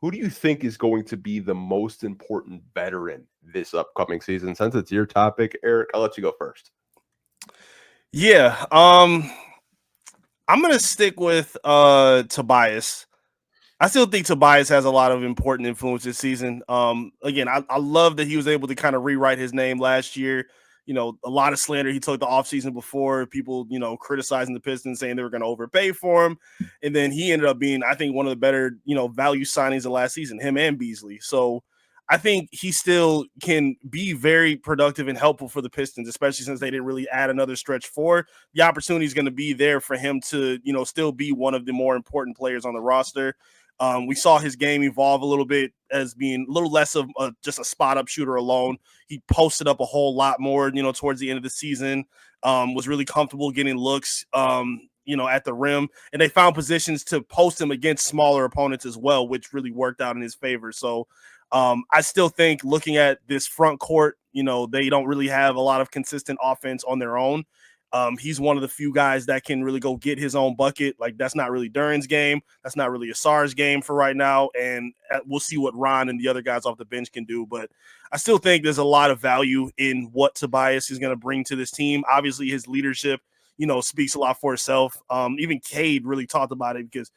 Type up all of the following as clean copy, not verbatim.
who do you think is going to be the most important veteran this upcoming season? Since it's your topic, Eric, I'll let you go first. Yeah, I'm gonna stick with Tobias. I still think Tobias has a lot of important influence this season. Again, I love that he was able to kind of rewrite his name last year. A lot of slander he took the offseason before, people, criticizing the Pistons, saying they were going to overpay for him. And then he ended up being, I think, one of the better, value signings of last season, him and Beasley. So I think he still can be very productive and helpful for the Pistons, especially since they didn't really add another stretch four. The opportunity is going to be there for him to, still be one of the more important players on the roster. We saw his game evolve a little bit as being a little less of just a spot up shooter alone. He posted up a whole lot more, towards the end of the season, was really comfortable getting looks, at the rim. And they found positions to post him against smaller opponents as well, which really worked out in his favor. So I still think looking at this front court, they don't really have a lot of consistent offense on their own. He's one of the few guys that can really go get his own bucket. Like, that's not really Duren's game. That's not really Asar's game for right now. And we'll see what Ron and the other guys off the bench can do. But I still think there's a lot of value in what Tobias is going to bring to this team. Obviously, his leadership, speaks a lot for itself. Even Cade really talked about it because,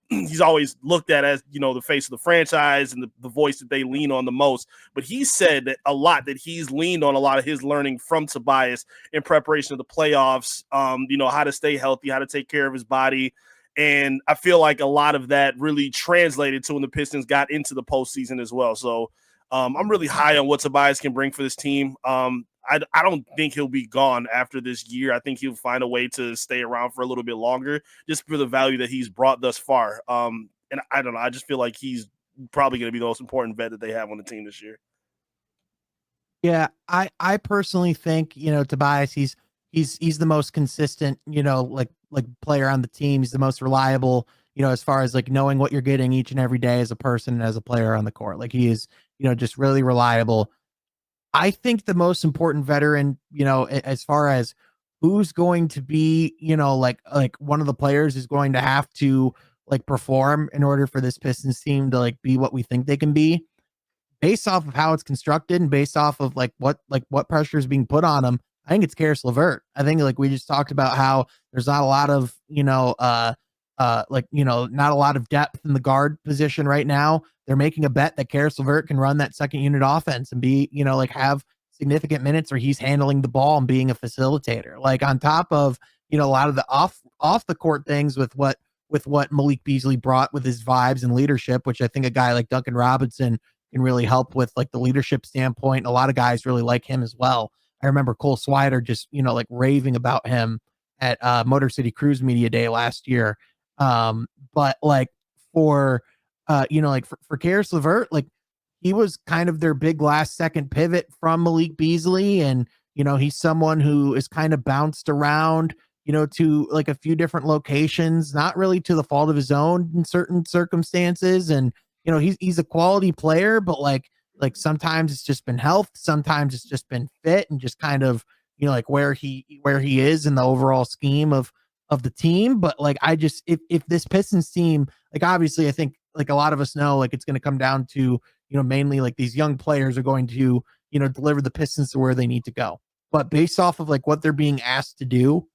he's always looked at as, the face of the franchise and the voice that they lean on the most. But he said that a lot that he's leaned on a lot of his learning from Tobias in preparation of the playoffs, how to stay healthy, how to take care of his body. And I feel like a lot of that really translated to when the Pistons got into the postseason as well. So I'm really high on what Tobias can bring for this team. I don't think he'll be gone after this year. I think he'll find a way to stay around for a little bit longer just for the value that he's brought thus far. And I don't know. I just feel like he's probably going to be the most important vet that they have on the team this year. Yeah, I personally think, Tobias, he's the most consistent, like player on the team. He's the most reliable, as far as like knowing what you're getting each and every day as a person and as a player on the court. Like, he is, just really reliable. I think the most important veteran, as far as who's going to be, like one of the players is going to have to like perform in order for this Pistons team to like be what we think they can be, based off of how it's constructed and based off of what pressure is being put on them. I think it's Karis LeVert. I think like we just talked about how there's not a lot of, not a lot of depth in the guard position right now. They're making a bet that Karis LeVert can run that second unit offense and be, have significant minutes where he's handling the ball and being a facilitator. Like, on top of, a lot of the off the court things with what Malik Beasley brought with his vibes and leadership, which I think a guy like Duncan Robinson can really help with, like the leadership standpoint. A lot of guys really like him as well. I remember Cole Swider just, raving about him at Motor City Cruise Media Day last year. But like for Karis LeVert, like he was kind of their big last second pivot from Malik Beasley. And, he's someone who is kind of bounced around, to like a few different locations, not really to the fault of his own in certain circumstances. And, he's a quality player, but like sometimes it's just been health. Sometimes it's just been fit and just kind of, like where he is in the overall scheme of the team. But like, I just, if this Pistons team, like, obviously I think like a lot of us know, like it's going to come down to, mainly like these young players are going to, deliver the Pistons to where they need to go. But based off of like what they're being asked to do,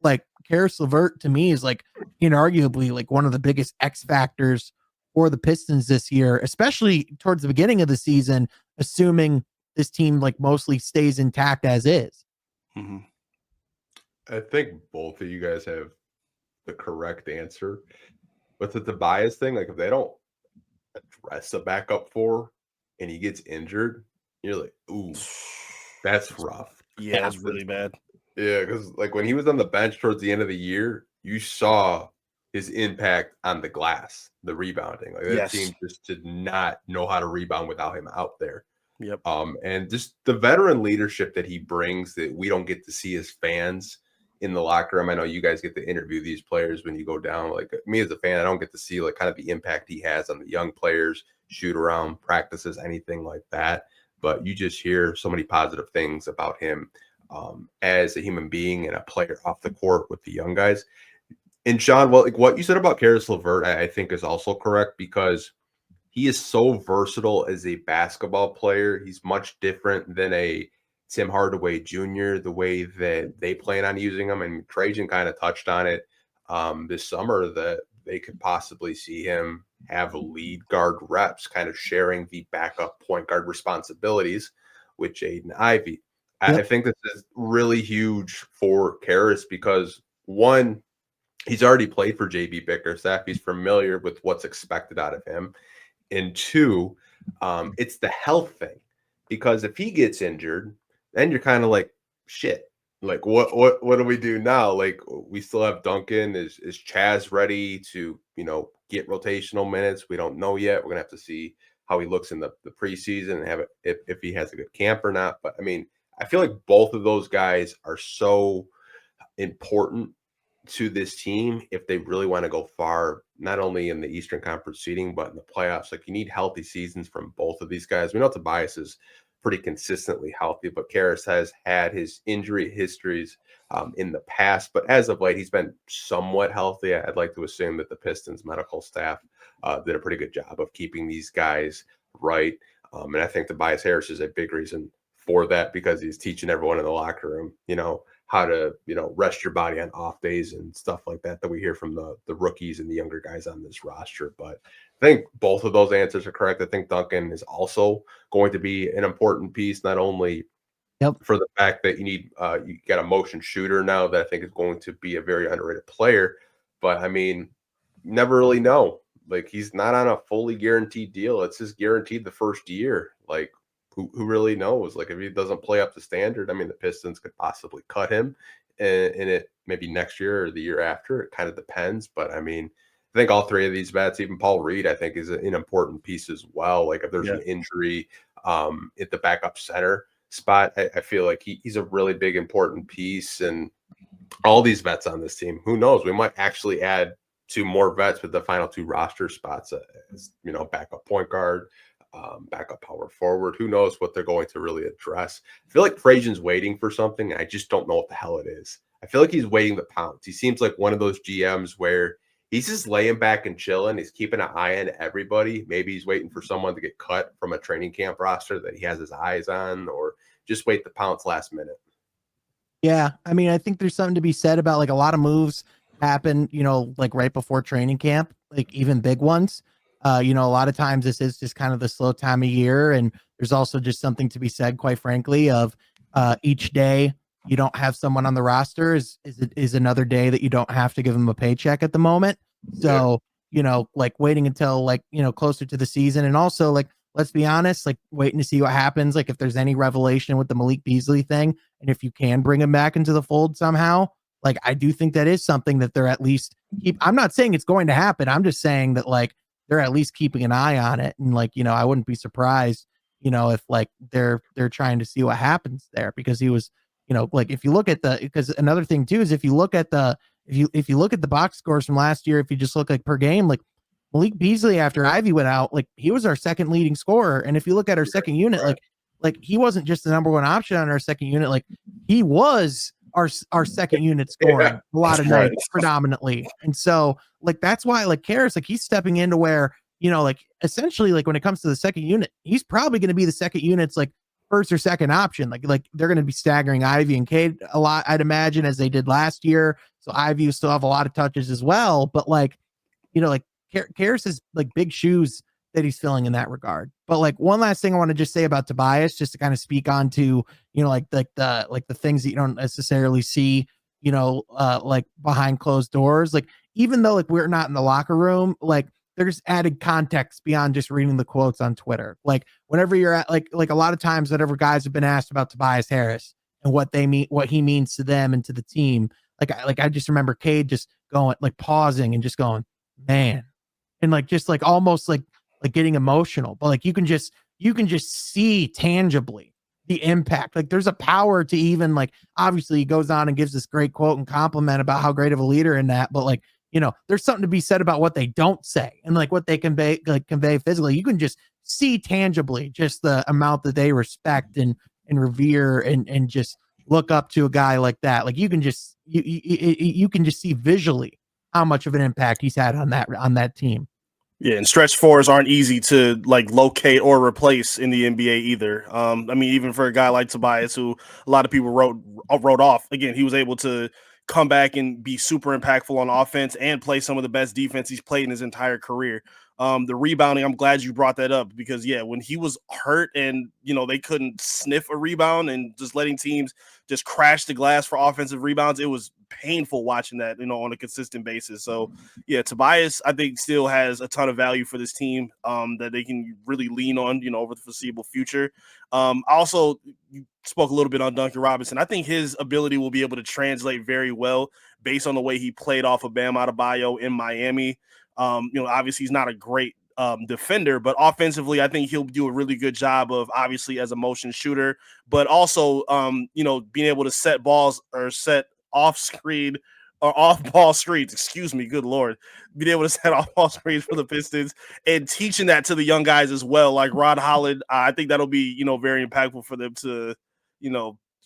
like Karis LeVert to me is like inarguably like one of the biggest X factors for the Pistons this year, especially towards the beginning of the season, assuming this team like mostly stays intact as is. Mm-hmm. I think both of you guys have the correct answer. But the Tobias thing, like if they don't address a backup four and he gets injured, you're like, ooh, that's rough. Yeah, that's really bad. Yeah, because like when he was on the bench towards the end of the year, you saw his impact on the glass, the rebounding. Like that team just did not know how to rebound without him out there. Yep. And just the veteran leadership that he brings that we don't get to see as fans in the locker room. I know you guys get to interview these players when you go down. Like me as a fan, I don't get to see like kind of the impact he has on the young players, shoot around practices, anything like that. But you just hear so many positive things about him as a human being and a player off the court with the young guys. And Sean, well, like what you said about Karis LeVert, I think is also correct because he is so versatile as a basketball player. He's much different than a Tim Hardaway Jr., the way that they plan on using him. And Trajan kind of touched on it this summer, that they could possibly see him have lead guard reps, kind of sharing the backup point guard responsibilities with Jaden Ivey. I think this is really huge for Karras because, one, he's already played for JB Bickerstaff. He's familiar with what's expected out of him. And two, it's the health thing. Because if he gets injured, then you're kind of like, shit. Like, what do we do now? Like, we still have Duncan. Is Chaz ready to, get rotational minutes? We don't know yet. We're gonna have to see how he looks in the preseason and have it if he has a good camp or not. But I mean, I feel like both of those guys are so important to this team if they really want to go far, not only in the Eastern Conference seeding, but in the playoffs. Like, you need healthy seasons from both of these guys. We know Tobias is pretty consistently healthy, but Karras has had his injury histories in the past, but as of late, he's been somewhat healthy. I'd like to assume that the Pistons medical staff did a pretty good job of keeping these guys right. And I think Tobias Harris is a big reason for that, because he's teaching everyone in the locker room, how to, rest your body on off days and stuff like that we hear from the rookies and the younger guys on this roster. But I think both of those answers are correct. I think Duncan is also going to be an important piece, not only for the fact that you got a motion shooter now that I think is going to be a very underrated player, but I mean, never really know. Like, he's not on a fully guaranteed deal. It's just guaranteed the first year. Like, who really knows? Like, if he doesn't play up to standard, I mean, the Pistons could possibly cut him in it maybe next year or the year after. It kind of depends. But I mean, I think all three of these vets, even Paul Reed, I think is an important piece as well. Like, if there's an injury at the backup center spot, I feel like he's a really big, important piece. And all these vets on this team, who knows? We might actually add two more vets with the final two roster spots as, backup point guard, backup power forward. Who knows what they're going to really address? I feel like Trajan's waiting for something. I just don't know what the hell it is. I feel like he's waiting to pounce. He seems like one of those GMs where he's just laying back and chilling. He's keeping an eye on everybody. Maybe he's waiting for someone to get cut from a training camp roster that he has his eyes on, or just wait to pounce last minute. Yeah. I mean, I think there's something to be said about, like, a lot of moves happen, like right before training camp, like even big ones. A lot of times this is just kind of the slow time of year. And there's also just something to be said, quite frankly, of each day you don't have someone on the roster is another day that you don't have to give them a paycheck at the moment. So, like waiting until closer to the season. And also, like, let's be honest, like waiting to see what happens. Like, if there's any revelation with the Malik Beasley thing, and if you can bring him back into the fold somehow, like, I do think that is something that they're at least I'm not saying it's going to happen. I'm just saying that, like, they're at least keeping an eye on it. And, like, I wouldn't be surprised, if like they're trying to see what happens there, because he was, like, if you look at because another thing too is if you look at the box scores from last year, if you just look like per game, like Malik Beasley after Ivy went out, like he was our second leading scorer. And if you look at our second unit, like he wasn't just the number one option on our second unit, like he was our second unit scoring a lot of nights predominantly. And so, like, that's why, like, Karras, like, he's stepping into where, like, essentially, like, when it comes to the second unit, he's probably going to be the second unit's, like, first or second option. Like they're going to be staggering Ivy and Cade a lot, I'd imagine, as they did last year. So Ivy will still have a lot of touches as well. But, like, like Karras is, like, big shoes that he's filling in that regard. But, like, one last thing I want to just say about Tobias, just to kind of speak on to, like the things that you don't necessarily see, like behind closed doors. Like, even though, like, we're not in the locker room, like, there's added context beyond just reading the quotes on Twitter. Like, whenever you're at, like a lot of times, whenever guys have been asked about Tobias Harris and what he means to them and to the team, I just remember Cade just going, like, pausing and just going, man, and, like, just, like, almost like getting emotional. But, like, you can just see tangibly the impact. Like, there's a power to even, like, obviously he goes on and gives this great quote and compliment about how great of a leader in that, but, like, there's something to be said about what they don't say and, like, what they convey physically. You can just see tangibly just the amount that they respect and revere and just look up to a guy like that. Like, you can just you can just see visually how much of an impact he's had on that team. Yeah, and stretch fours aren't easy to like locate or replace in the NBA either. I mean, even for a guy like Tobias, who a lot of people wrote off, again, he was able to come back and be super impactful on offense and play some of the best defense he's played in his entire career. The rebounding, I'm glad you brought that up because yeah, when he was hurt and they couldn't sniff a rebound and just letting teams just crash the glass for offensive rebounds, it was painful watching that, on a consistent basis. So yeah, Tobias, I think, still has a ton of value for this team that they can really lean on, over the foreseeable future. Also, you spoke a little bit on Duncan Robinson. I think his ability will be able to translate very well based on the way he played off of Bam Adebayo in Miami. Obviously he's not a great defender, but offensively, I think he'll do a really good job of obviously as a motion shooter, but also, being able to set balls or set off screen or off ball screens, excuse me, good Lord, being able to set off ball screens for the Pistons and teaching that to the young guys as well. Like Rod Holland, I think that'll be, very impactful for them to,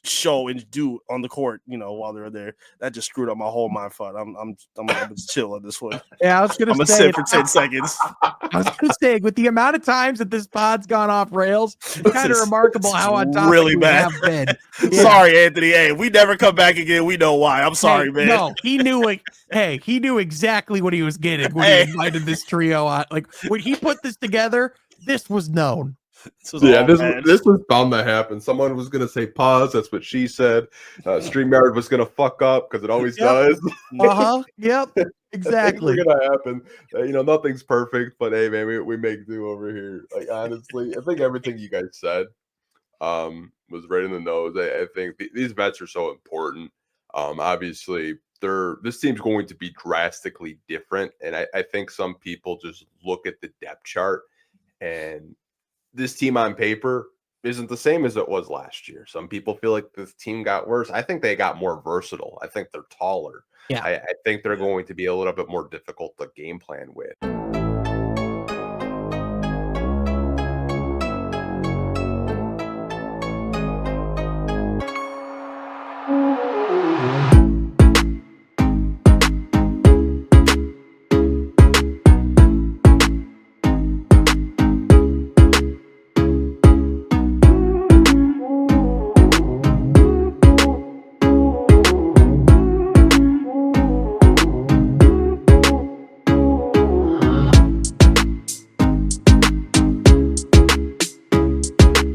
show and do on the court, while they're there. That just screwed up my whole mind thought. I'm gonna chill on this one. Yeah, I was gonna I'm gonna say sit for 10 seconds. I was gonna say, with the amount of times that this pod's gone off rails, it's kind of remarkable how on top really we bad. have been. Yeah. Sorry, Anthony. Hey, we never come back again. We know why. I'm sorry, man. No, he knew it. Hey, he knew exactly what he was getting when he invited this trio on. Like when he put this together, this was known. This was bound to happen. Someone was gonna say pause. That's what she said. StreamYard was gonna fuck up because it always does. Yep. Exactly. Things are gonna happen. Nothing's perfect, but hey, man, we make do over here. Like honestly, I think everything you guys said was right in the nose. I think these vets are so important. Obviously, this team's going to be drastically different, and I think some people just look at the depth chart and this team on paper isn't the same as it was last year. Some people feel like this team got worse. I think they got more versatile. I think they're taller. Yeah. I think they're going to be a little bit more difficult to game plan with.